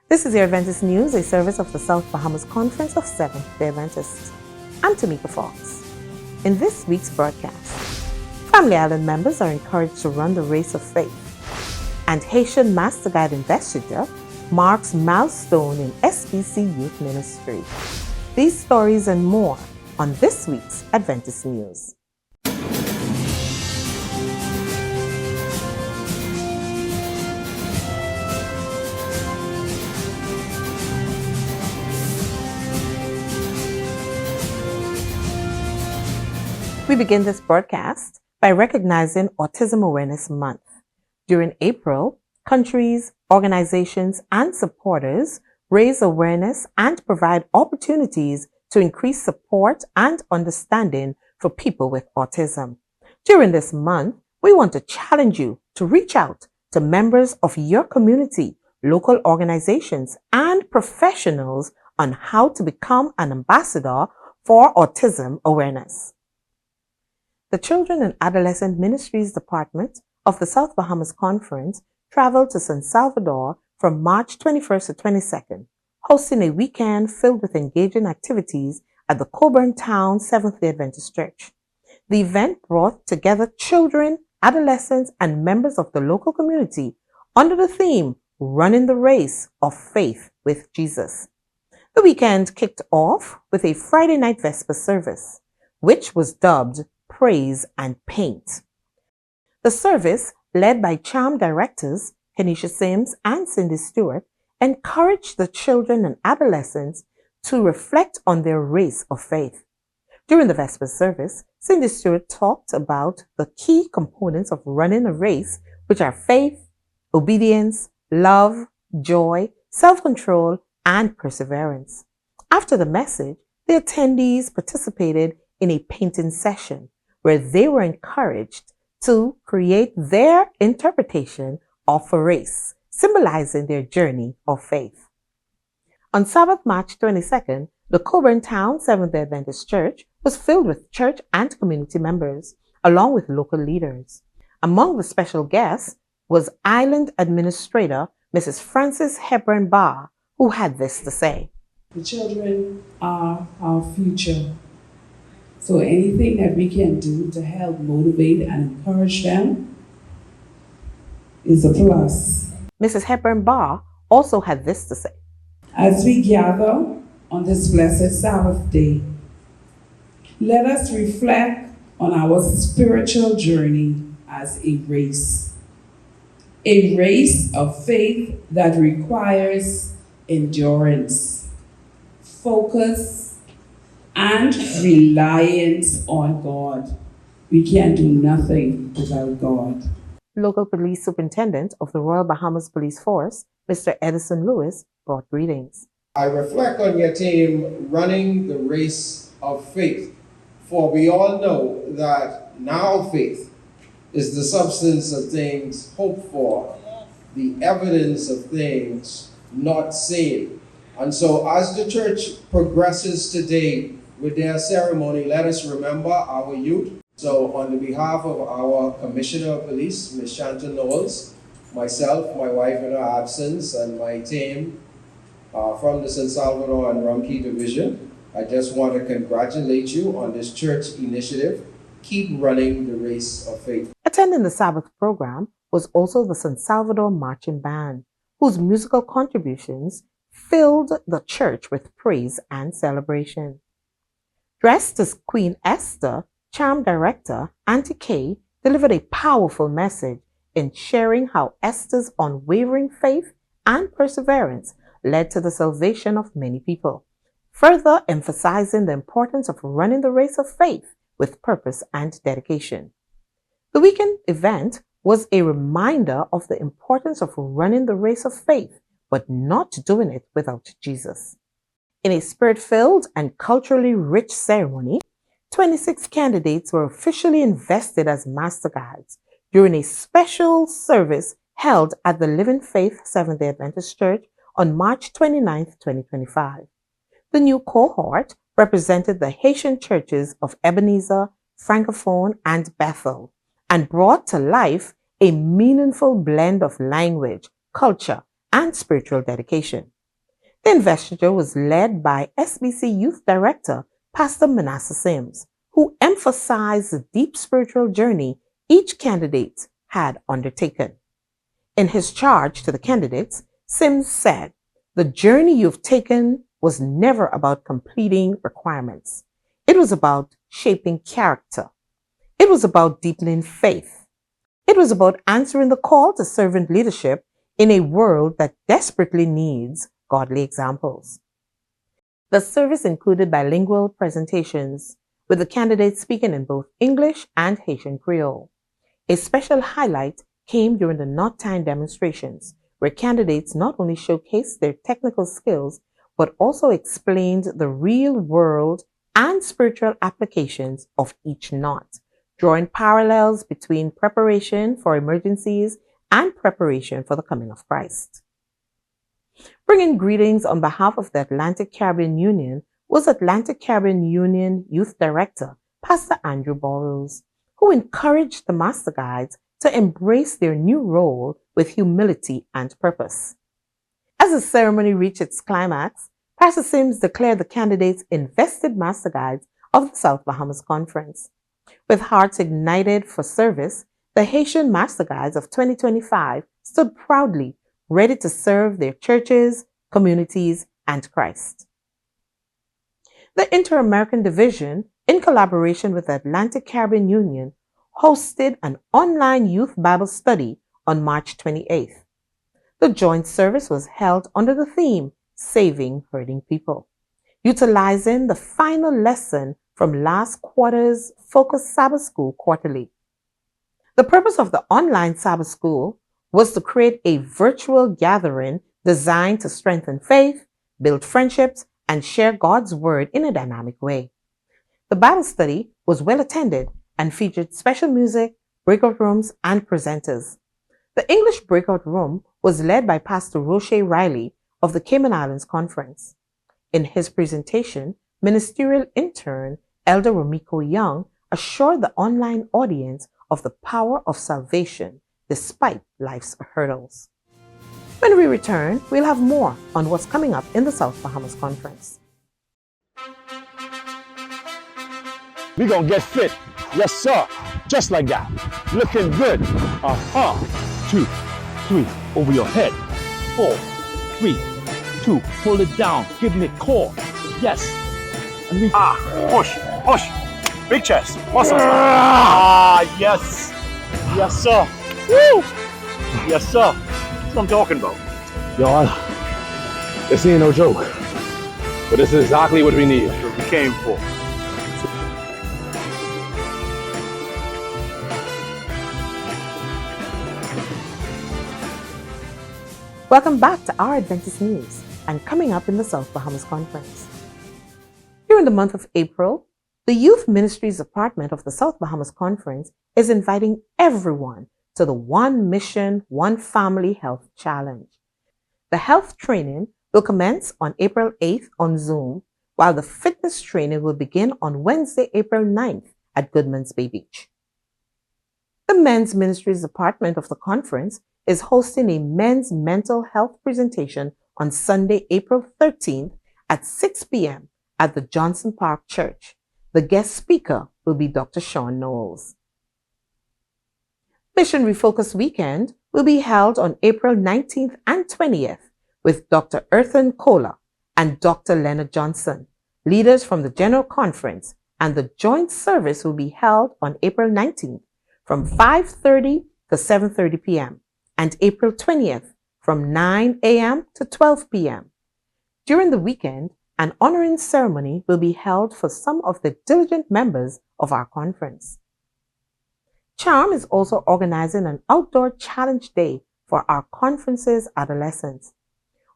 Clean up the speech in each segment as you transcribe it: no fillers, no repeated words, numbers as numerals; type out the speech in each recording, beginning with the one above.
This is the Adventist News, a service of the South Bahamas Conference of Seventh-day Adventists. I'm Tamika Fox. In this week's broadcast, Family Island members are encouraged to run the race of faith, and Haitian Masterguide Investiture marks milestone in SBC Youth Ministry. These stories and more on this week's Adventist News. We begin this broadcast by recognizing Autism Awareness Month. During April, countries, organizations, and supporters raise awareness and provide opportunities to increase support and understanding for people with autism. During this month, we want to challenge you to reach out to members of your community, local organizations, and professionals on how to become an ambassador for autism awareness. The Children and Adolescent Ministries Department of the South Bahamas Conference traveled to San Salvador from March 21st to 22nd, hosting a weekend filled with engaging activities at the Coburn Town Seventh-day Adventist Church. The event brought together children, adolescents, and members of the local community under the theme, Running the Race of Faith with Jesus. The weekend kicked off with a Friday night Vesper service, which was dubbed Praise and Paint. The service, led by CHARM directors Kenisha Sims and Cindy Stewart, encouraged the children and adolescents to reflect on their race of faith. During the Vesper service, Cindy Stewart talked about the key components of running a race, which are faith, obedience, love, joy, self-control, and perseverance. After the message, the attendees participated in a painting session where they were encouraged to create their interpretation of a race, symbolizing their journey of faith. On Sabbath, March 22nd, the Coburn Town Seventh-day Adventist Church was filled with church and community members, along with local leaders. Among the special guests was Island Administrator Mrs. Frances Hepburn Barr, who had this to say. The children are our future. So anything that we can do to help motivate and encourage them is a plus. Mrs. Hepburn Barr also had this to say. As we gather on this blessed Sabbath day, let us reflect on our spiritual journey as a race of faith that requires endurance, focus, and reliance on God. We can do nothing without God. Local Police Superintendent of the Royal Bahamas Police Force, Mr. Edison Lewis, brought greetings. I reflect on your team running the race of faith, for we all know that now faith is the substance of things hoped for, the evidence of things not seen. And so as the church progresses today with their ceremony, let us remember our youth. So on the behalf of our Commissioner of Police, Ms. Shanta Knowles, myself, my wife in her absence, and my team from the San Salvador and Rumkey Division, I just want to congratulate you on this church initiative. Keep running the race of faith. Attending the Sabbath program was also the San Salvador Marching Band, whose musical contributions filled the church with praise and celebration. Dressed as Queen Esther, CHARM Director Auntie Kay delivered a powerful message in sharing how Esther's unwavering faith and perseverance led to the salvation of many people, further emphasizing the importance of running the race of faith with purpose and dedication. The weekend event was a reminder of the importance of running the race of faith, but not doing it without Jesus. In a spirit-filled and culturally rich ceremony, 26 candidates were officially invested as Master Guides during a special service held at the Living Faith Seventh-day Adventist Church on March 29, 2025. The new cohort represented the Haitian churches of Ebenezer, Francophone, and Bethel, and brought to life a meaningful blend of language, culture, and spiritual dedication. The investiture was led by SBC Youth Director Pastor Manasseh Sims, who emphasized the deep spiritual journey each candidate had undertaken. In his charge to the candidates, Sims said, "The journey you've taken was never about completing requirements. It was about shaping character. It was about deepening faith. It was about answering the call to servant leadership in a world that desperately needs godly examples." The service included bilingual presentations, with the candidates speaking in both English and Haitian Creole. A special highlight came during the knot tying demonstrations, where candidates not only showcased their technical skills, but also explained the real-world and spiritual applications of each knot, drawing parallels between preparation for emergencies and preparation for the coming of Christ. Bringing greetings on behalf of the Atlantic Caribbean Union was Atlantic Caribbean Union Youth Director, Pastor Andrew Burrows, who encouraged the Master Guides to embrace their new role with humility and purpose. As the ceremony reached its climax, Pastor Sims declared the candidates invested Master Guides of the South Bahamas Conference. With hearts ignited for service, the Haitian Masterguides of 2025 stood proudly ready to serve their churches, communities, and Christ. The Inter-American Division, in collaboration with the Atlantic Caribbean Union, hosted an online youth Bible study on March 28th. The joint service was held under the theme, Saving Hurting People, utilizing the final lesson from last quarter's Focus Sabbath School quarterly. The purpose of the online Sabbath School was to create a virtual gathering designed to strengthen faith, build friendships, and share God's Word in a dynamic way. The Bible study was well attended and featured special music, breakout rooms, and presenters. The English breakout room was led by Pastor Roche Riley of the Cayman Islands Conference. In his presentation, ministerial intern Elder Romiko Young assured the online audience of the power of salvation despite life's hurdles. When we return, we'll have more on what's coming up in the South Bahamas Conference. We're gonna get fit. Yes, sir. Just like that. Looking good. 2, 3. Over your head. 4, 3, 2. Pull it down. Give me core. Yes. And we push. Big chest. Muscles. Yes. Yes, sir. Woo. Yes, sir. That's what I'm talking about. Y'all, this ain't no joke. But this is exactly what we need. That's what we came for. Welcome back to our Adventist News and coming up in the South Bahamas Conference. During the month of April, the Youth Ministries Department of the South Bahamas Conference is inviting everyone to the One Mission, One Family Health Challenge. The health training will commence on April 8th on Zoom, while the fitness training will begin on Wednesday, April 9th at Goodman's Bay Beach. The Men's Ministries Department of the conference is hosting a men's mental health presentation on Sunday, April 13th at 6 p.m. at the Johnson Park Church. The guest speaker will be Dr. Sean Knowles. Mission Refocus Weekend will be held on April 19th and 20th with Dr. Earthen Kohler and Dr. Leonard Johnson, leaders from the General Conference, and the joint service will be held on April 19th from 5:30 to 7:30 p.m. and April 20th from 9 a.m. to 12 p.m. During the weekend, an honoring ceremony will be held for some of the diligent members of our conference. Charm is also organizing an outdoor challenge day for our conference's adolescents.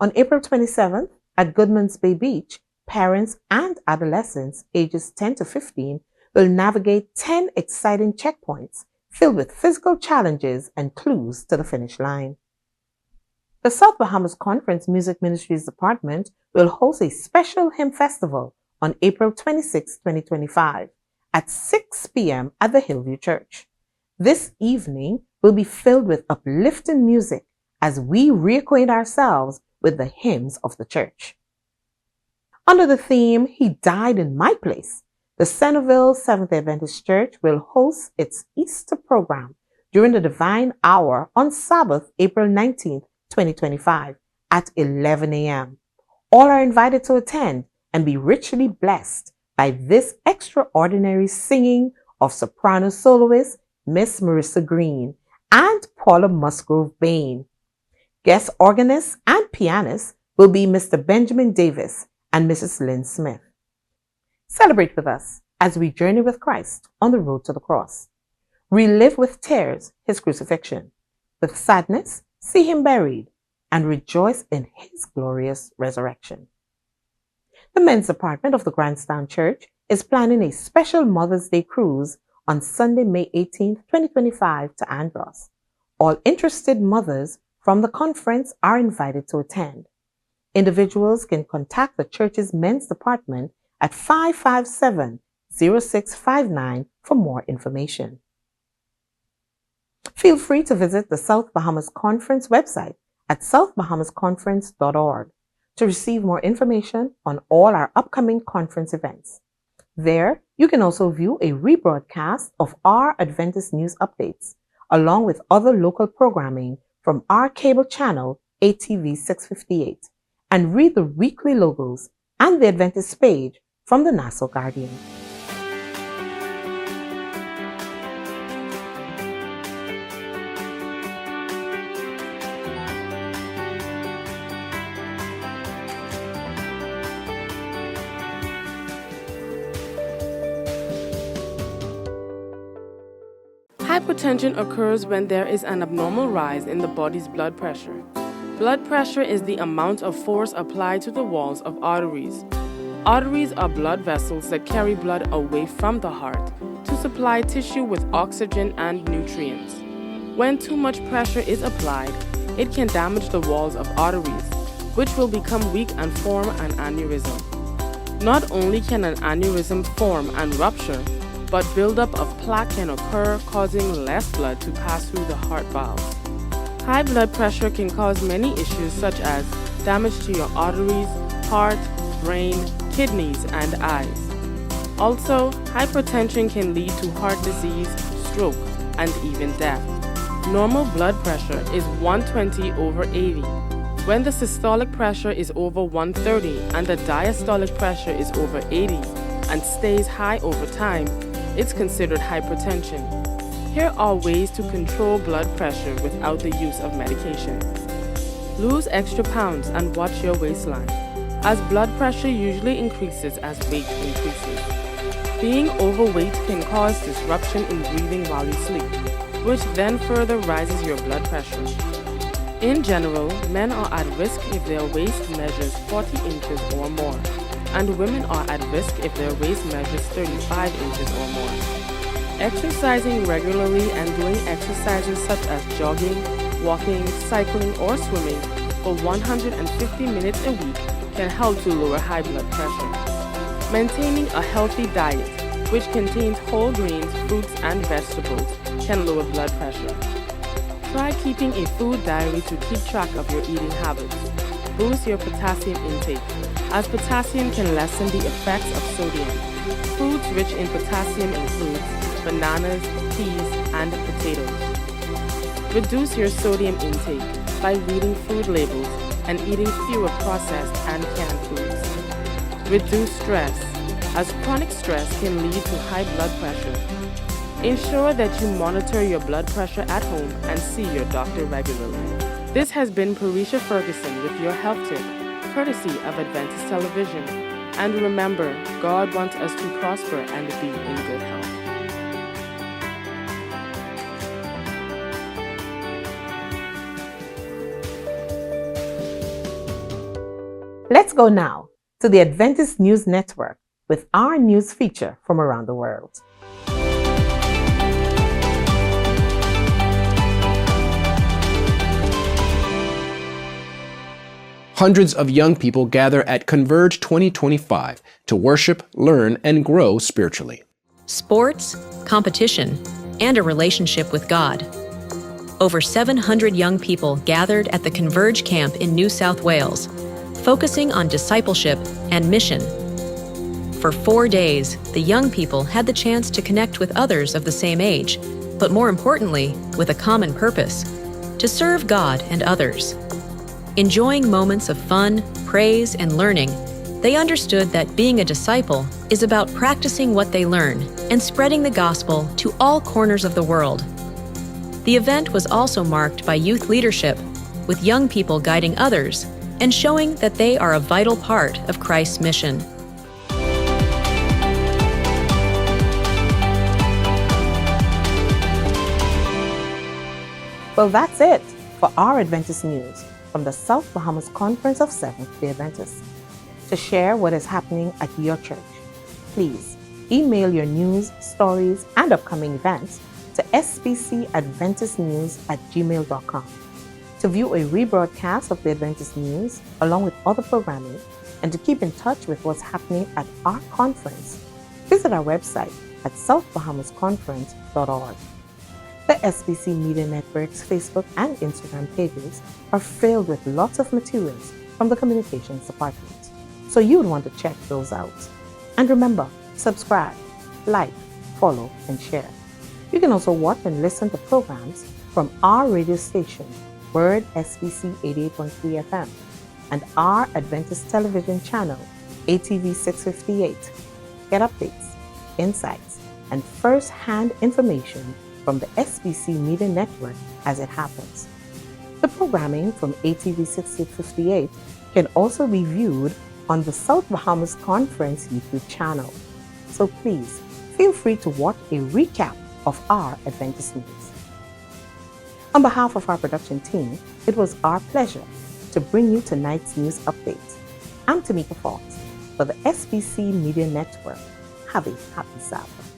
On April 27th at Goodman's Bay Beach, parents and adolescents ages 10 to 15 will navigate 10 exciting checkpoints filled with physical challenges and clues to the finish line. The South Bahamas Conference Music Ministries Department will host a special hymn festival on April 26, 2025 at 6 p.m. at the Hillview Church. This evening will be filled with uplifting music as we reacquaint ourselves with the hymns of the church. Under the theme, He Died in My Place, the Centerville Seventh-day Adventist Church will host its Easter program during the Divine Hour on Sabbath, April 19th, 2025 at 11 a.m. All are invited to attend and be richly blessed by this extraordinary singing of soprano soloist Miss Marissa Green and Paula Musgrove Bain. Guest organists and pianists will be Mr. Benjamin Davis and Mrs. Lynn Smith. Celebrate with us as we journey with Christ on the road to the cross. Relive with tears His crucifixion. With sadness, see Him buried and rejoice in His glorious resurrection. The men's department of the Grandstand Church is planning a special Mother's Day cruise on Sunday, May 18th, 2025 to Andros. All interested mothers from the conference are invited to attend. Individuals can contact the church's men's department at 557-0659 for more information. Feel free to visit the South Bahamas Conference website at southbahamasconference.org to receive more information on all our upcoming conference events. There, you can also view a rebroadcast of our Adventist news updates, along with other local programming from our cable channel, ATV 658, and read the weekly logos and the Adventist page from the Nassau Guardian. Hypertension occurs when there is an abnormal rise in the body's blood pressure. Blood pressure is the amount of force applied to the walls of arteries. Arteries are blood vessels that carry blood away from the heart to supply tissue with oxygen and nutrients. When too much pressure is applied, it can damage the walls of arteries, which will become weak and form an aneurysm. Not only can an aneurysm form and rupture, but buildup of plaque can occur, causing less blood to pass through the heart valves. High blood pressure can cause many issues such as damage to your arteries, heart, brain, kidneys, and eyes. Also, hypertension can lead to heart disease, stroke, and even death. Normal blood pressure is 120/80. When the systolic pressure is over 130 and the diastolic pressure is over 80 and stays high over time, it's considered hypertension. Here are ways to control blood pressure without the use of medication. Lose extra pounds and watch your waistline, as blood pressure usually increases as weight increases. Being overweight can cause disruption in breathing while you sleep, which then further rises your blood pressure. In general, men are at risk if their waist measures 40 inches or more, and women are at risk if their waist measures 35 inches or more. Exercising regularly and doing exercises such as jogging, walking, cycling, or swimming for 150 minutes a week can help to lower high blood pressure. Maintaining a healthy diet, which contains whole grains, fruits, and vegetables, can lower blood pressure. Try keeping a food diary to keep track of your eating habits. Boost your potassium intake, as potassium can lessen the effects of sodium. Foods rich in potassium include bananas, peas, and potatoes. Reduce your sodium intake by reading food labels and eating fewer processed and canned foods. Reduce stress, as chronic stress can lead to high blood pressure. Ensure that you monitor your blood pressure at home and see your doctor regularly. This has been Parisha Ferguson with your health tip, courtesy of Adventist Television. And remember, God wants us to prosper and be in good health. Let's go now to the Adventist News Network with our news feature from around the world. Hundreds of young people gather at Converge 2025 to worship, learn, and grow spiritually. Sports, competition, and a relationship with God. over 700 young people gathered at the Converge camp in New South Wales, focusing on discipleship and mission. For 4 days, the young people had the chance to connect with others of the same age, but more importantly, with a common purpose: to serve God and others. Enjoying moments of fun, praise, and learning, they understood that being a disciple is about practicing what they learn and spreading the gospel to all corners of the world. The event was also marked by youth leadership, with young people guiding others and showing that they are a vital part of Christ's mission. Well, that's it for our Adventist news from the South Bahamas Conference of Seventh-day Adventists. To share what is happening at your church, please email your news, stories, and upcoming events to sbcadventistnews@gmail.com. To view a rebroadcast of the Adventist news along with other programming and to keep in touch with what's happening at our conference, visit our website at southbahamasconference.org. The SBC Media Network's Facebook and Instagram pages are filled with lots of materials from the Communications Department, so you'd want to check those out. And remember, subscribe, like, follow, and share. You can also watch and listen to programs from our radio station, Word SBC 88.3 FM, and our Adventist television channel, ATV 658. Get updates, insights, and first-hand information from the SBC Media Network as it happens. The programming from ATV 658 can also be viewed on the South Bahamas Conference YouTube channel. So please feel free to watch a recap of our Adventist news. On behalf of our production team, it was our pleasure to bring you tonight's news update. I'm Tamika Fox for the SBC Media Network. Have a happy Sabbath.